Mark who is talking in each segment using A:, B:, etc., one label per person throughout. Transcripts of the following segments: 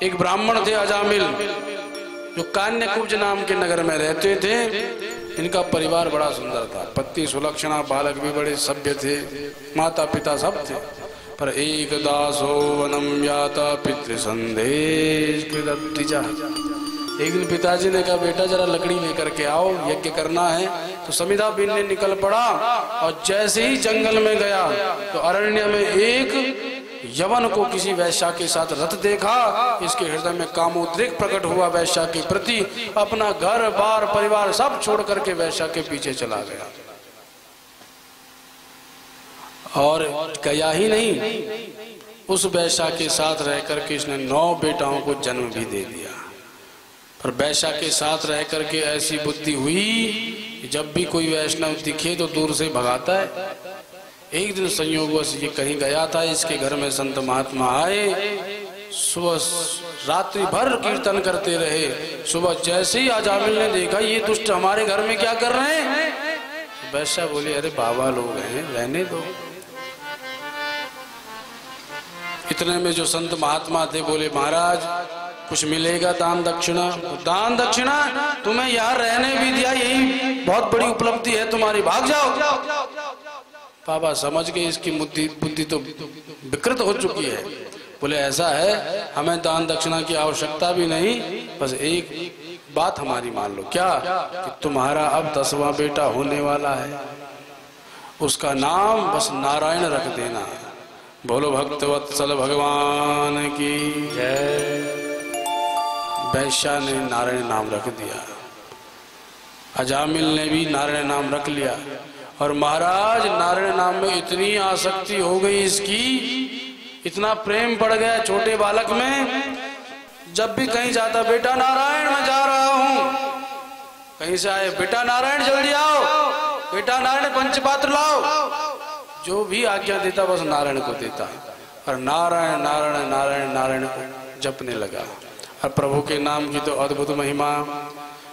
A: एक ब्राह्मण थे अजामिल, जो कान्यकुब्ज नाम के नगर में रहते थे। इनका परिवार बड़ा सुंदर था, पत्नी सुलक्षणा, बालक भी बड़े सभ्य थे, माता पिता सब थे। पर एक दासो वनम याता पितृसंदेश कृतद्विजा। एक दिन पिताजी ने कहा, बेटा जरा लकड़ी लेकर के आओ, यज्ञ करना है। तो समिधा बीनने निकल पड़ा और जैसे ही जंगल में गया तो अरण्य में एक यवन को किसी वैश्या के साथ रथ देखा। इसके हृदय में कामोद्रेक प्रकट हुआ वैश्या के प्रति। अपना घर बार परिवार सब छोड़ करके वैश्या के पीछे चला गया। और गया ही नहीं, उस वैश्या के साथ रह करके इसने 9 बेटाओं को जन्म भी दे दिया। पर वैश्या के साथ रह करके ऐसी बुद्धि हुई, जब भी कोई वैष्णव दिखे तो दूर से भगाता है। एक दिन संयोगवश ये कहीं गया था, इसके घर में संत महात्मा आए। सुबह रात्रि भर कीर्तन करते रहे। सुबह जैसे ही अजामिल ने देखा ये दुष्ट हमारे घर में क्या कर रहे हैं, वैश्या बोले, अरे बाबा लोग हैं, रहने दो। इतने में जो संत महात्मा थे बोले, महाराज कुछ मिलेगा दान दक्षिणा? दान दक्षिणा? तुम्हें यहाँ रहने भी दिया, यही बहुत बड़ी उपलब्धि है तुम्हारी, भाग जाओ। बाबा समझ गए इसकी बुद्धि तो विकृत हो चुकी है। बोले, ऐसा है, हमें दान दक्षिणा की आवश्यकता भी नहीं, बस एक बात हमारी मान लो। क्या? कि तुम्हारा अब 10वां बेटा होने वाला है, उसका नाम बस नारायण रख देना। बोलो भक्तवत्सल भगवान की जय। वैश्या ने नारायण नाम रख दिया, अजामिल ने भी नारायण नाम रख लिया। और महाराज नारायण नाम में इतनी आसक्ति हो गई इसकी, इतना प्रेम बढ़ गया छोटे बालक में। जब भी कहीं जाता, बेटा नारायण मैं जा रहा हूँ। कहीं से आए, बेटा नारायण जल्दी आओ, बेटा नारायण पंचपात्र लाओ। जो भी आज्ञा देता बस नारायण को देता, और नारायण नारायण नारायण नारायण को जपने लगा। और प्रभु के नाम की तो अद्भुत महिमा।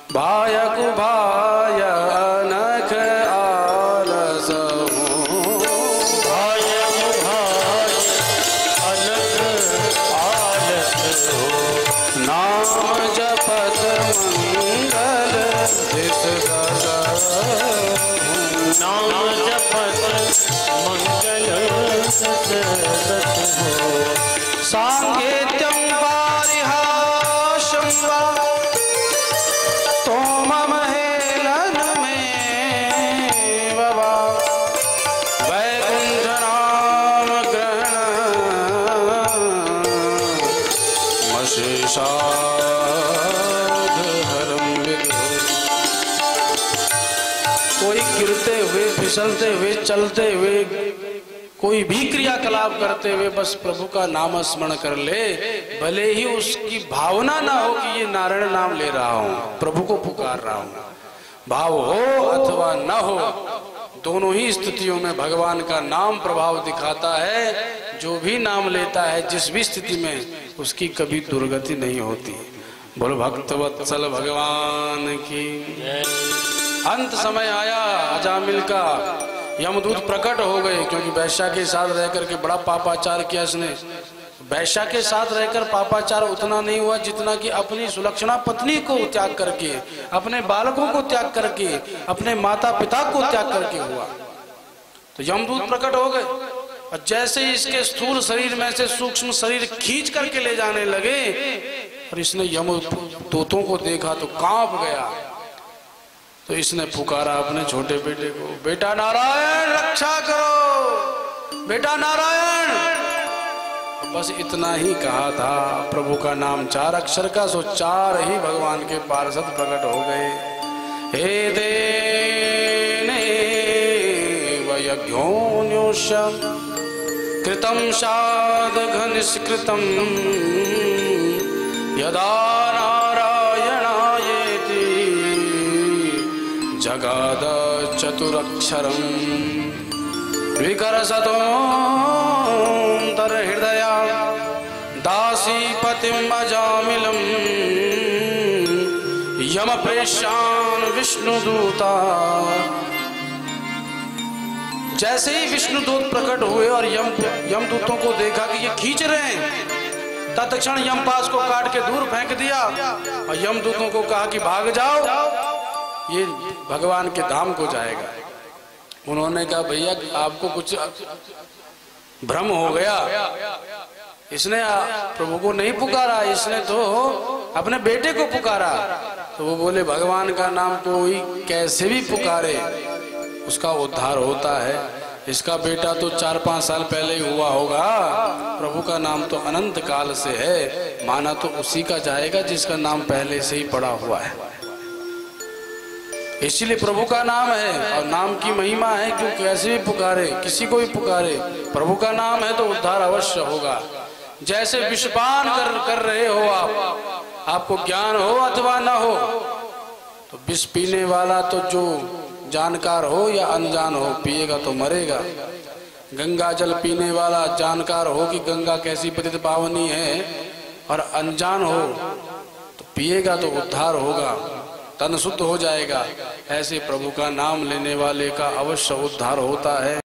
A: भायकु भाय अनख आलस हो, भायकु भाय अनख आलस हो, नाम जपत मंगल दिस दस, नाम जपत मंगल दिस दस हो। सांकेत्यम पारिहासं वा तोमम हेलन में वा, वैकुंठ नाम ग्रहण मशेषाध हरम विदो। कोई गिरते हुए, फिसलते हुए, चलते हुए, कोई भी क्रियाकलाप करते हुए बस प्रभु का नाम स्मरण कर ले, भले ही उसकी भावना ना हो कि ये नारायण नाम ले रहा हूँ, प्रभु को पुकार रहा हूँ। भाव हो अथवा न हो, दोनों ही स्थितियों में भगवान का नाम प्रभाव दिखाता है। जो भी नाम लेता है जिस भी स्थिति में, उसकी कभी दुर्गति नहीं होती। बोलो भक्तवत्सल भगवान की। अंत समय आया अजामिल का, यमदूत प्रकट हो गए, क्योंकि वैश्या के साथ रहकर के बड़ा पापाचार किया इसने। वैश्या के साथ रहकर पापाचार उतना नहीं हुआ जितना कि अपनी सुलक्षणा पत्नी को त्याग करके, अपने बालकों को त्याग करके, अपने माता पिता को त्याग करके हुआ। तो यमदूत प्रकट हो गए, और जैसे ही इसके स्थूल शरीर में से सूक्ष्म शरीर खींच करके ले जाने लगे, और इसने यमदूतों को देखा तो कांप गया। तो इसने पुकारा अपने छोटे बेटे को, बेटा नारायण रक्षा करो, बेटा नारायण। बस इतना ही कहा था। प्रभु का नाम 4 अक्षर का, सो 4 ही भगवान के पार्षद प्रकट हो गए। हे देने वयज्ञोन्योषम कृतं साधघनिष्कृतं यदा जगाद चतुरक्षरं विकरसतोऽन्तर्हृदया दासीपतिम् अजामिलं यमप्रेष्यान् विष्णुदूता। जैसे ही विष्णुदूत प्रकट हुए और यमदूतों को देखा कि ये खींच रहे हैं, तत्क्षण यमपास को काट के दूर फेंक दिया और यमदूतों को कहा कि भाग जाओ, ये भगवान के धाम को जाएगा। उन्होंने कहा भैया आपको कुछ भ्रम हो गया, इसने प्रभु को नहीं पुकारा, इसने तो अपने बेटे को पुकारा। तो वो बोले भगवान का नाम कोई कैसे भी पुकारे उसका उद्धार होता है। इसका बेटा तो 4-5 साल पहले ही हुआ होगा, प्रभु का नाम तो अनंत काल से है, माना तो उसी का जाएगा जिसका नाम पहले से ही पड़ा हुआ है। इसीलिए प्रभु का नाम है और नाम की महिमा है, क्यों कैसे भी पुकारे, किसी को भी पुकारे, प्रभु का नाम है तो उद्धार अवश्य होगा। जैसे विषपान कर रहे हो आपको ज्ञान हो अथवा न हो, तो विष पीने वाला तो जो जानकार हो या अनजान हो पिएगा तो मरेगा। गंगा जल पीने वाला जानकार हो कि गंगा कैसी पतित पावनी है और अनजान हो तो पिएगा तो उद्धार होगा, तन शुद्ध हो जाएगा। ऐसे प्रभु का नाम लेने वाले का अवश्य उद्धार होता है।